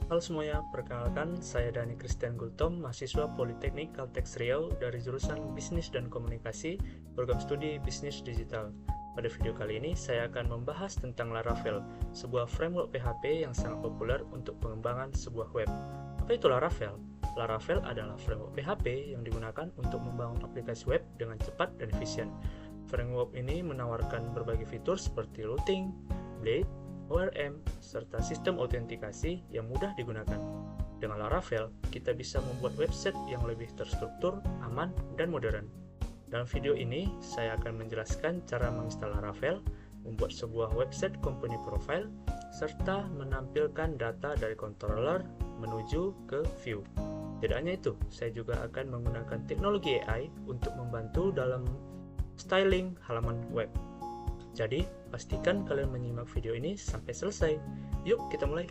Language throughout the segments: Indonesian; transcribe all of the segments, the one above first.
Halo semuanya, perkenalkan saya Dani Christian Gultom, mahasiswa Politeknik Kalteks Riau dari jurusan Bisnis dan Komunikasi, program studi Bisnis Digital. Pada video kali ini saya akan membahas tentang Laravel, sebuah framework PHP yang sangat populer untuk pengembangan sebuah web. Apa itu Laravel? Laravel adalah framework PHP yang digunakan untuk membangun aplikasi web dengan cepat dan efisien. Framework ini menawarkan berbagai fitur seperti routing, blade, ORM, serta sistem autentikasi yang mudah digunakan. Dengan Laravel, kita bisa membuat website yang lebih terstruktur, aman, dan modern. Dalam video ini, saya akan menjelaskan cara menginstal Laravel, membuat sebuah website company profile, serta menampilkan data dari controller menuju ke view. Tidak hanya itu, saya juga akan menggunakan teknologi AI untuk membantu dalam styling halaman web. Jadi, pastikan kalian menyimak video ini sampai selesai. Yuk, kita mulai.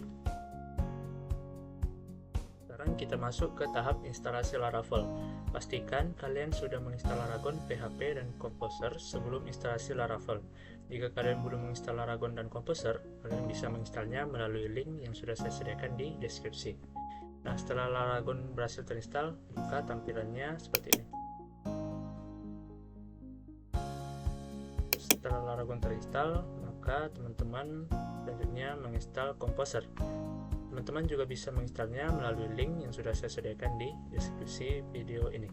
Sekarang kita masuk ke tahap instalasi Laravel. Pastikan kalian sudah menginstal Laragon, PHP, dan Composer sebelum instalasi Laravel. Jika kalian belum menginstal Laragon dan Composer, kalian bisa menginstalnya melalui link yang sudah saya sediakan di deskripsi. Nah, setelah Laragon berhasil terinstall, maka tampilannya seperti ini. Setelah Laragon terinstall, maka teman-teman selanjutnya menginstal Composer. Teman-teman juga bisa menginstalnya melalui link yang sudah saya sediakan di deskripsi video ini.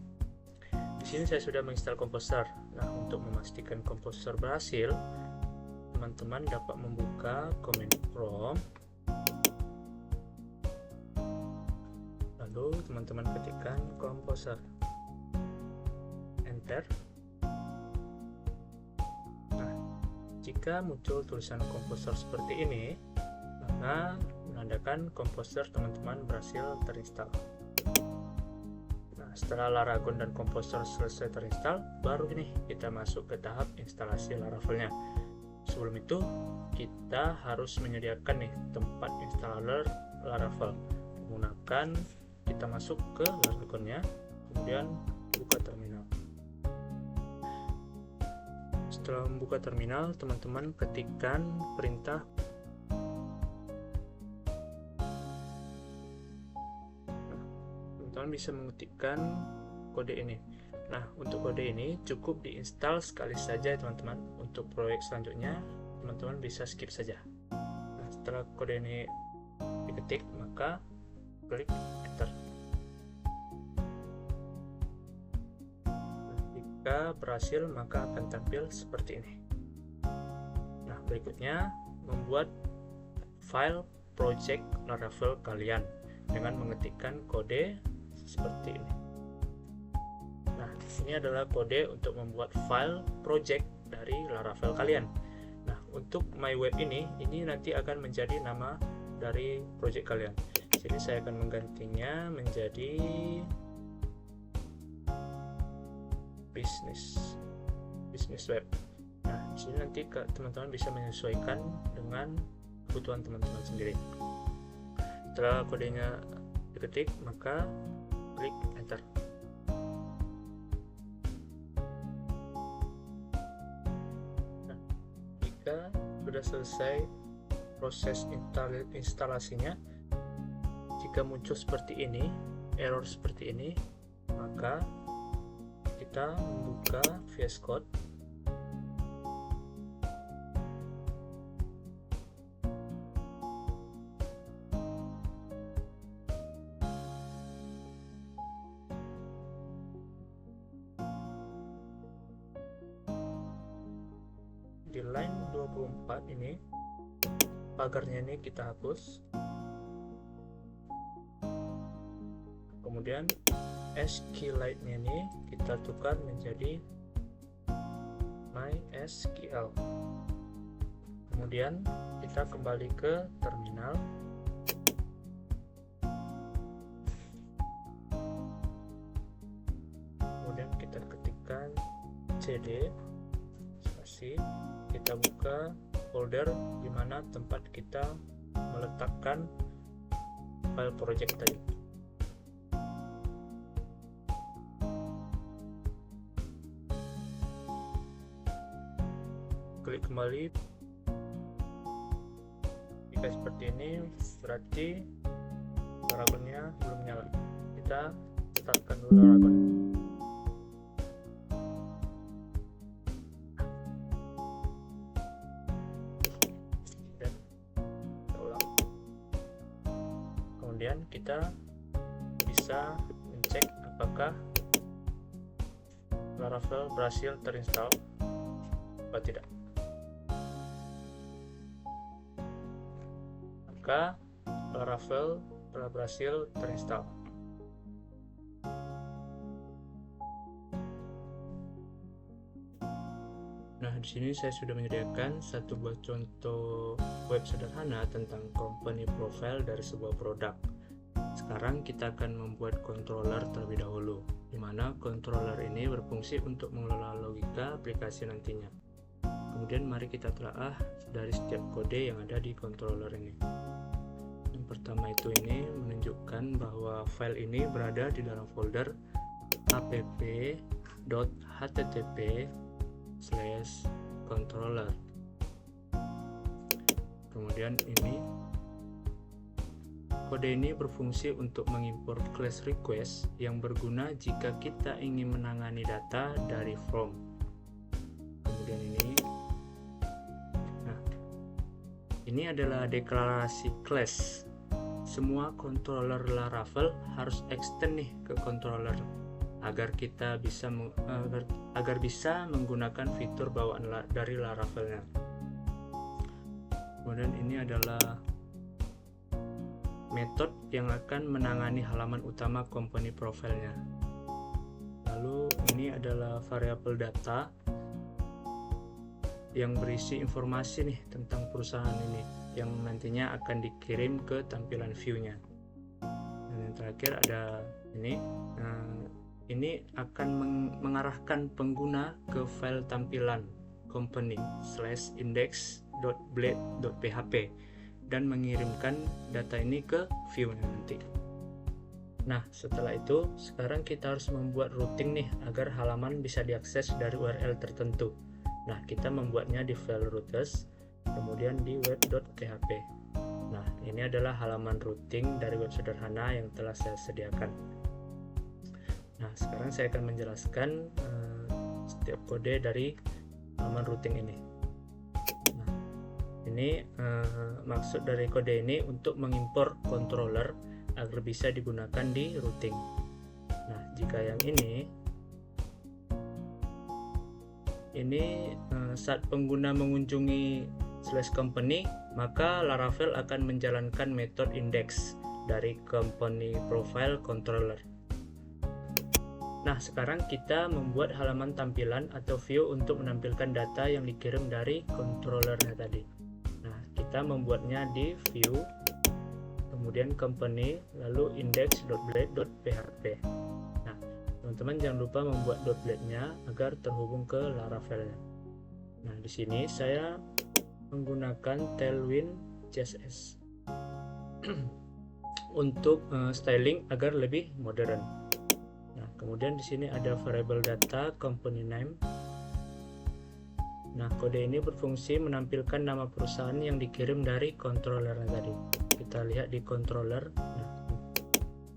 Di sini saya sudah menginstal Composer. Nah, untuk memastikan Composer berhasil, teman-teman dapat membuka command prompt. Lalu teman-teman ketikkan Composer. Enter. Jika muncul tulisan Composer seperti ini, maka menandakan Composer teman-teman berhasil terinstall. Nah, setelah Laragon dan Composer selesai terinstall, baru ini kita masuk ke tahap instalasi Laravelnya. Sebelum itu, kita harus menyediakan tempat installer Laravel. Menggunakan, kita masuk ke Laragonnya, kemudian buka terminal. Setelah membuka terminal, teman-teman ketikkan perintah teman-teman bisa mengetikkan kode ini. Nah, untuk kode ini cukup diinstal sekali saja teman-teman. Untuk proyek selanjutnya, teman-teman bisa skip saja. Nah, setelah kode ini diketik, maka klik enter. Jika berhasil, maka akan tampil seperti ini. Nah, berikutnya membuat file project Laravel kalian dengan mengetikkan kode seperti ini. Nah, ini adalah kode untuk membuat file project dari Laravel kalian. Nah, untuk my web ini nanti akan menjadi nama dari project kalian. Jadi saya akan menggantinya menjadi bisnis web. Nah, di sini nanti teman-teman bisa menyesuaikan dengan kebutuhan teman-teman sendiri. Setelah kodenya diketik, maka klik enter. Nah, jika sudah selesai proses instalasinya, jika muncul seperti ini, error seperti ini, maka kita membuka VS Code. Di line 24 ini, pagarnya ini kita hapus. Kemudian SQLite-nya ini kita tukar menjadi MySQL. Kemudian kita kembali ke terminal. Kemudian kita ketikkan cd spasi, kita buka folder di mana tempat kita meletakkan file project tadi. Klik kembali. Jika seperti ini, berarti Laravelnya belum nyala. Kita startkan dulu Laravel. Dan kita ulang. Kemudian kita bisa mencek apakah Laravel berhasil terinstall atau tidak. Maka Laravel telah berhasil terinstall. Nah, di sini saya sudah menyediakan satu buah contoh web sederhana tentang company profile dari sebuah produk. Sekarang kita akan membuat controller terlebih dahulu, di mana controller ini berfungsi untuk mengelola logika aplikasi nantinya. Kemudian mari kita telaah dari setiap kode yang ada di controller ini. Yang pertama itu ini menunjukkan bahwa file ini berada di dalam folder app.http/controller. Kemudian ini kode ini berfungsi untuk mengimpor class request yang berguna jika kita ingin menangani data dari form. Kemudian ini adalah deklarasi class. Semua controller Laravel harus extend nih ke controller agar kita bisa menggunakan fitur bawaan dari Laravelnya. Kemudian ini adalah metode yang akan menangani halaman utama company profile-nya. Lalu ini adalah variabel data yang berisi informasi nih tentang perusahaan ini yang nantinya akan dikirim ke tampilan view-nya. Dan yang terakhir ada ini. Ini akan mengarahkan pengguna ke file tampilan company/index.blade.php dan mengirimkan data ini ke view-nya nanti. Nah, setelah itu sekarang kita harus membuat routing nih agar halaman bisa diakses dari URL tertentu. Nah, kita membuatnya di file routers, kemudian di web.php. Nah, ini adalah halaman routing dari web sederhana yang telah saya sediakan. Nah, sekarang saya akan menjelaskan setiap kode dari halaman routing ini. Nah, ini maksud dari kode ini untuk mengimpor controller agar bisa digunakan di routing. Nah, jika yang ini saat pengguna mengunjungi /company, maka Laravel akan menjalankan metode index dari company profile controller. Nah, sekarang kita membuat halaman tampilan atau view untuk menampilkan data yang dikirim dari controllernya tadi. Nah, kita membuatnya di view, kemudian company, lalu index.blade.php. Teman-teman jangan lupa membuat .blade-nya agar terhubung ke Laravel-nya. Nah, di sini saya menggunakan Tailwind CSS untuk styling agar lebih modern. Nah, kemudian di sini ada variable data company name. Nah, kode ini berfungsi menampilkan nama perusahaan yang dikirim dari controller tadi. Kita lihat di controller,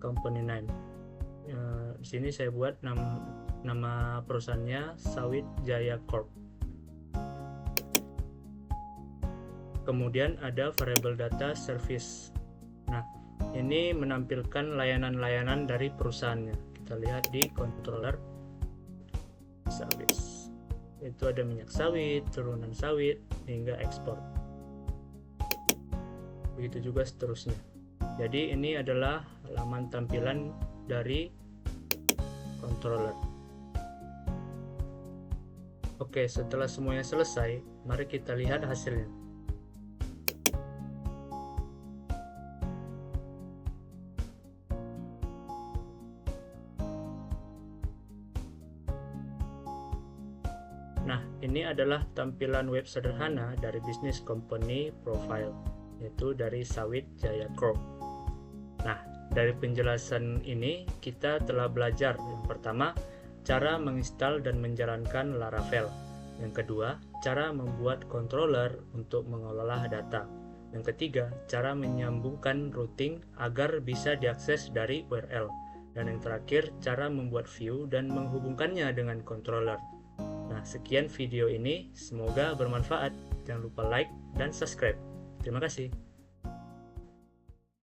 company name. Di sini saya buat nama perusahaannya Sawit Jaya Corp. Kemudian ada variable data service. Nah, ini menampilkan layanan-layanan dari perusahaannya. Kita lihat di controller service. Itu ada minyak sawit, turunan sawit, hingga ekspor. Begitu juga seterusnya. Jadi ini adalah halaman tampilan dari controller. Oke, setelah semuanya selesai, mari kita lihat hasilnya. Nah, ini adalah tampilan web sederhana dari bisnis company profile, yaitu dari Sawit Jaya Corp. Nah, dari penjelasan ini kita telah belajar yang pertama, cara menginstal dan menjalankan Laravel. Yang kedua, cara membuat controller untuk mengelola data. Yang ketiga, cara menyambungkan routing agar bisa diakses dari URL. Dan yang terakhir, cara membuat view dan menghubungkannya dengan controller. Nah, sekian video ini, semoga bermanfaat. Jangan lupa like dan subscribe. Terima kasih.